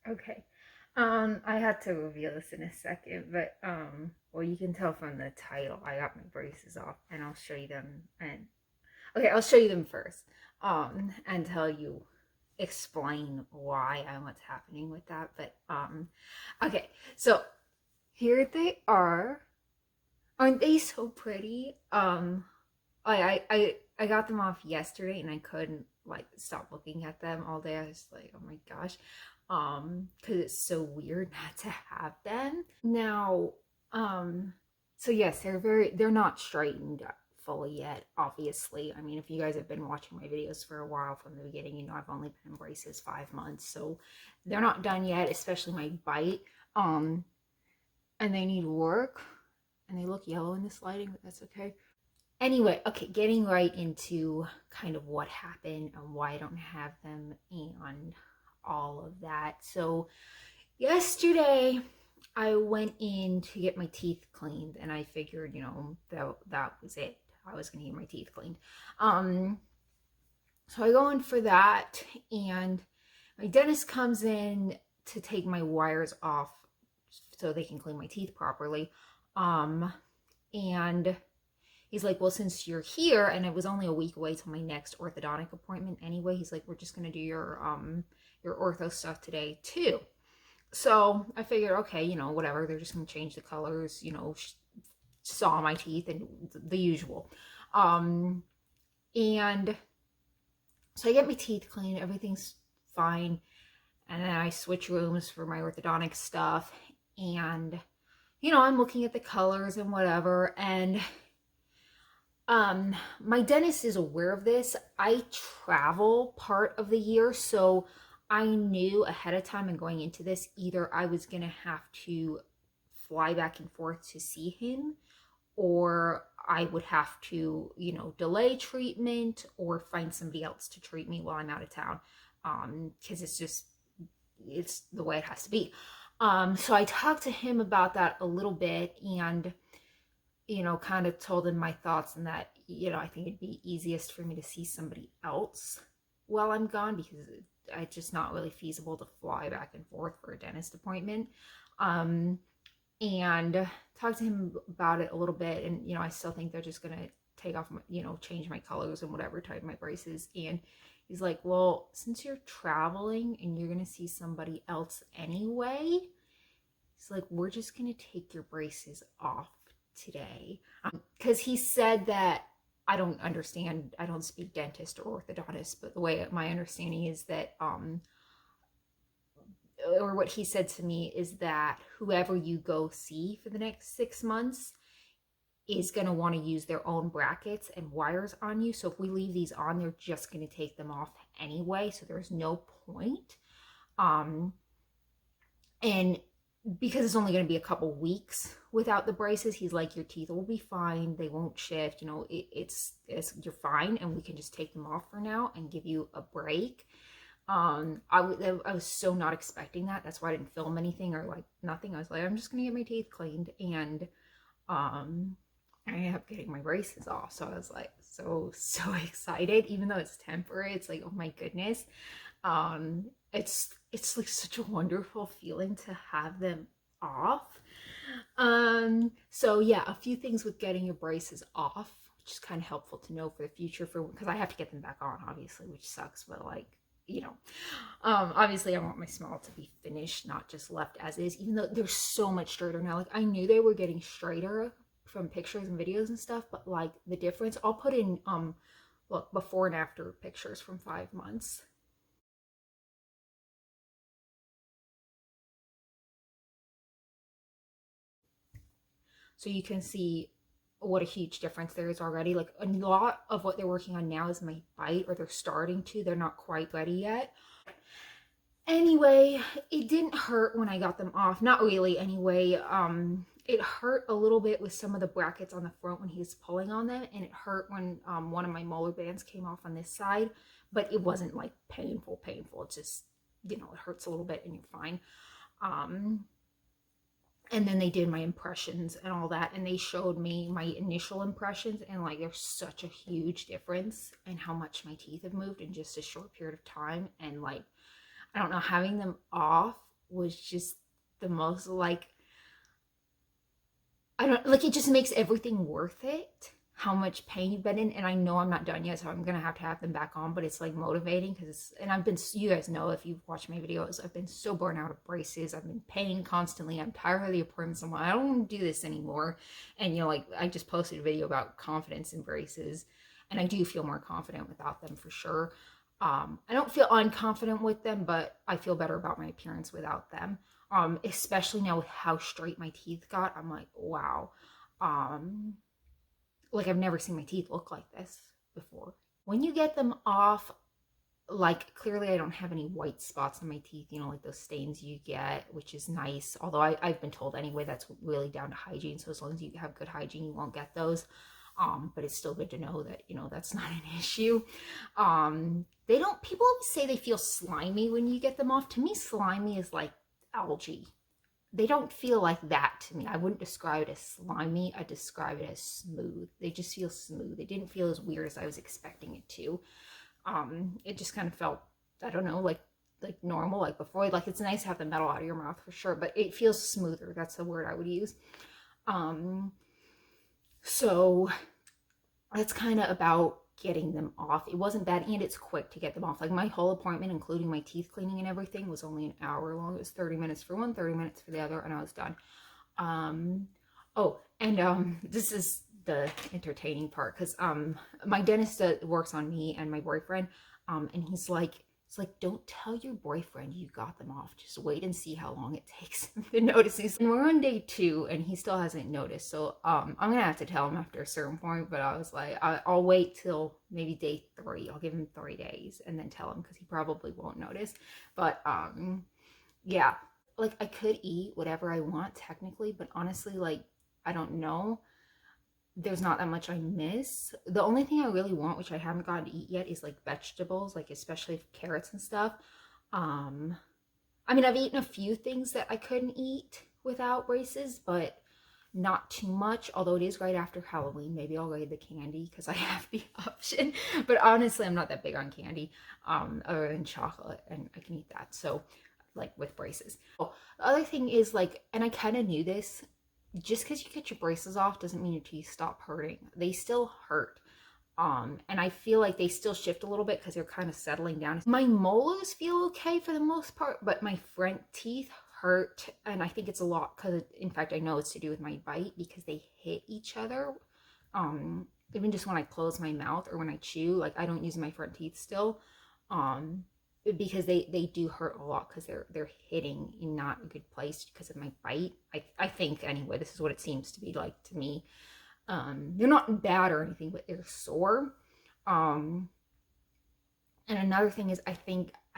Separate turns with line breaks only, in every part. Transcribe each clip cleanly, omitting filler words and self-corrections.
Okay. I had to reveal this in a second, but well, you can tell from the title, I got my braces off, and I'll show you them. And okay, I'll show you them first, and tell you, explain why and what's happening with that. But okay, so here they are. Aren't they so pretty? I got them off yesterday and I couldn't like stop looking at them all day. I was like, oh my gosh. Because it's so weird not to have them. Now, um, so yes, they're not straightened fully yet, obviously. I mean, if you guys have been watching my videos for a while from the beginning, you know I've only been in braces 5 months, so they're not done yet, especially my bite. Um, and they need work and they look yellow in this lighting, but that's okay. Anyway, okay, getting right into kind of what happened and why I don't have them and all of that. So, yesterday I went in to get my teeth cleaned and I figured, that was it. I was going to get my teeth cleaned. Um so I go in for that and my dentist comes in to take my wires off so they can clean my teeth properly. Um and he's like, well, since you're here and it was only a week away till my next orthodontic appointment anyway, he's like, we're just gonna do your ortho stuff today too. So I figured, okay, whatever, they're just gonna change the colors, saw my teeth and the usual. Um and so I get my teeth cleaned, everything's fine, and then I switch rooms for my orthodontic stuff, and I'm looking at the colors and whatever, and my dentist is aware of this. I travel part of the year, so I knew ahead of time and going into this, either I was gonna have to fly back and forth to see him, or I would have to, delay treatment or find somebody else to treat me while I'm out of town. Because it's the way it has to be. So I talked to him about that a little bit, and kind of told him my thoughts and that, I think it'd be easiest for me to see somebody else while I'm gone because it's just not really feasible to fly back and forth for a dentist appointment. Um, and talked to him about it a little bit. And, I still think they're just going to take off, change my colors and whatever, type my braces. And he's like, well, since you're traveling and you're going to see somebody else anyway, he's like, we're just going to take your braces off today. Because he said that I don't understand, I don't speak dentist or orthodontist, but the way my understanding is that, or what he said to me is that whoever you go see for the next 6 months is going to want to use their own brackets and wires on you. So if we leave these on, they're just going to take them off anyway. So there's no point. And because it's only going to be a couple weeks without the braces, he's like, your teeth will be fine, they won't shift, it's you're fine, and we can just take them off for now and give you a break. I was so not expecting that. That's why I didn't film anything or like nothing. I was like, I'm just gonna get my teeth cleaned, and um I ended up getting my braces off. So I was like so excited, even though it's temporary. It's like, oh my goodness. It's like such a wonderful feeling to have them off. So yeah, a few things with getting your braces off, which is kind of helpful to know for the future, for because I have to get them back on, obviously, which sucks, but like, obviously I want my smile to be finished, not just left as is, even though they're so much straighter now. Like, I knew they were getting straighter from pictures and videos and stuff, but like the difference, I'll put in look, before and after pictures from 5 months. So you can see what a huge difference there is already. Like, a lot of what they're working on now is my bite, or they're starting to. They're not quite ready yet. Anyway, it didn't hurt when I got them off. Not really, anyway. It hurt a little bit with some of the brackets on the front when he was pulling on them, and it hurt when one of my molar bands came off on this side, but it wasn't like painful. It's just, it hurts a little bit and you're fine. Um, and then they did my impressions and all that, and they showed me my initial impressions, and like, there's such a huge difference in how much my teeth have moved in just a short period of time. And like, I don't know, having them off was just the most like, I don't like, it just makes everything worth it. How much pain you've been in, and I know I'm not done yet, so I'm gonna have them back on. But it's like motivating because, and I've been, you guys know if you've watched my videos, I've been so burnt out of braces. I've been paying constantly. I'm tired of the appointments. I'm like, I don't want to do this anymore. And like I just posted a video about confidence in braces, and I do feel more confident without them for sure. I don't feel unconfident with them, but I feel better about my appearance without them. Especially now with how straight my teeth got, I'm like, wow. Like I've never seen my teeth look like this before. When you get them off, like clearly I don't have any white spots on my teeth, like those stains you get, which is nice. Although I've been told anyway, that's really down to hygiene. So as long as you have good hygiene, you won't get those. But it's still good to know that, that's not an issue. People say they feel slimy when you get them off. To me, slimy is like algae. They don't feel like that to me. I wouldn't describe it as slimy. I describe it as smooth. They just feel smooth. They didn't feel as weird as I was expecting it to. It just kind of felt, I don't know, like normal, like before. Like it's nice to have the metal out of your mouth for sure, but it feels smoother. That's the word I would use. So that's kind of about getting them off. It wasn't bad, and it's quick to get them off. Like my whole appointment, including my teeth cleaning and everything, was only an hour long. It was 30 minutes for one, 30 minutes for the other, and I was done. This is the entertaining part, because my dentist works on me and my boyfriend, and he's like, don't tell your boyfriend you got them off. Just wait and see how long it takes him to notice. And we're on day 2 and he still hasn't noticed. So I'm gonna have to tell him after a certain point, but I was like, I'll wait till maybe day 3. I'll give him 3 days and then tell him, because he probably won't notice. But yeah, like I could eat whatever I want technically, but honestly, like I don't know. There's not that much I miss. The only thing I really want, which I haven't gotten to eat yet, is like vegetables, like especially carrots and stuff. I mean, I've eaten a few things that I couldn't eat without braces, but not too much. Although it is right after Halloween, maybe I'll raid the candy because I have the option. But honestly, I'm not that big on candy, other than chocolate, and I can eat that. So, like with braces. Oh, the other thing is like, and I kind of knew this, just because you get your braces off doesn't mean your teeth stop hurting. They still hurt. And I feel like they still shift a little bit because they're kind of settling down. My molars feel okay for the most part, but my front teeth hurt. And I think it's a lot because, in fact, I know it's to do with my bite, because they hit each other. Even just when I close my mouth or when I chew, like I don't use my front teeth still. Because they do hurt a lot, because they're hitting in not a good place because of my bite. I think anyway, this is what it seems to be like to me. They're not bad or anything, but they're sore. And another thing is, I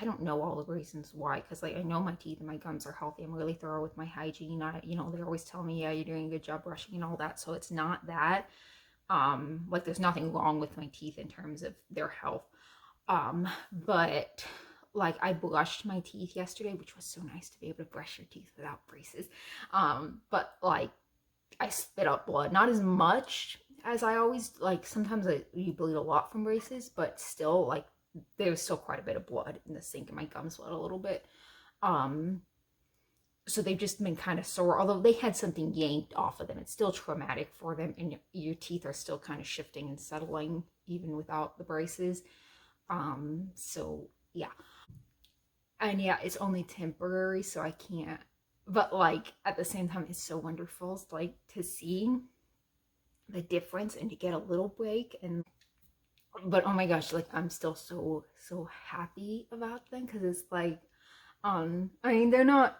don't know all the reasons why, because like I know my teeth and my gums are healthy. I'm really thorough with my hygiene. They always tell me, yeah, you're doing a good job brushing and all that. So it's not that. Like there's nothing wrong with my teeth in terms of their health. But like I brushed my teeth yesterday, which was so nice to be able to brush your teeth without braces. But like I spit up blood, not as much as I always like. Sometimes you bleed a lot from braces, but still like there was still quite a bit of blood in the sink, and my gums bled a little bit. So they've just been kind of sore, although they had something yanked off of them. It's still traumatic for them, and your teeth are still kind of shifting and settling even without the braces. So yeah. And yeah, it's only temporary, so I can't, but like at the same time, it's so wonderful, like to see the difference and to get a little break. But oh my gosh, like I'm still so happy about them, because it's like, I mean, they're not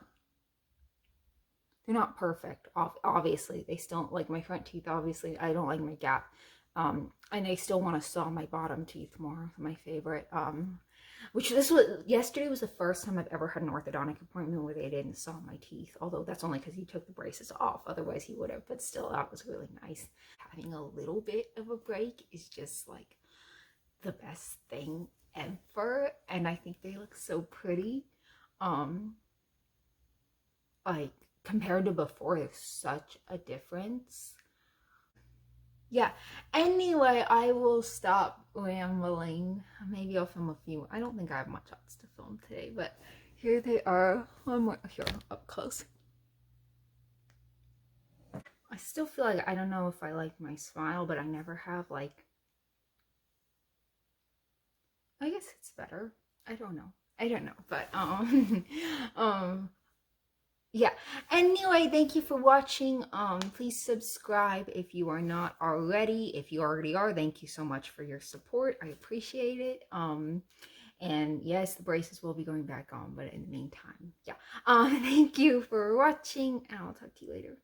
perfect, obviously. They still, like my front teeth, obviously I don't like my gap. And I still want to saw my bottom teeth more, my favorite. Yesterday was the first time I've ever had an orthodontic appointment where they didn't saw my teeth. Although that's only because he took the braces off. Otherwise he would have. But still, that was really nice. Having a little bit of a break is just like the best thing ever. And I think they look so pretty. Like compared to before, there's such a difference. Yeah, anyway, I will stop rambling. Maybe I'll film a few. I don't think I have much else to film today, but Here they are. One more here up close. I still feel like I don't know if I like my smile, but I never have. Like, I guess it's better. I don't know. But um yeah. Anyway, thank you for watching. Please subscribe if you are not already. If you already are, thank you so much for your support. I appreciate it. And yes, the braces will be going back on, but in the meantime, yeah. Thank you for watching, and I'll talk to you later.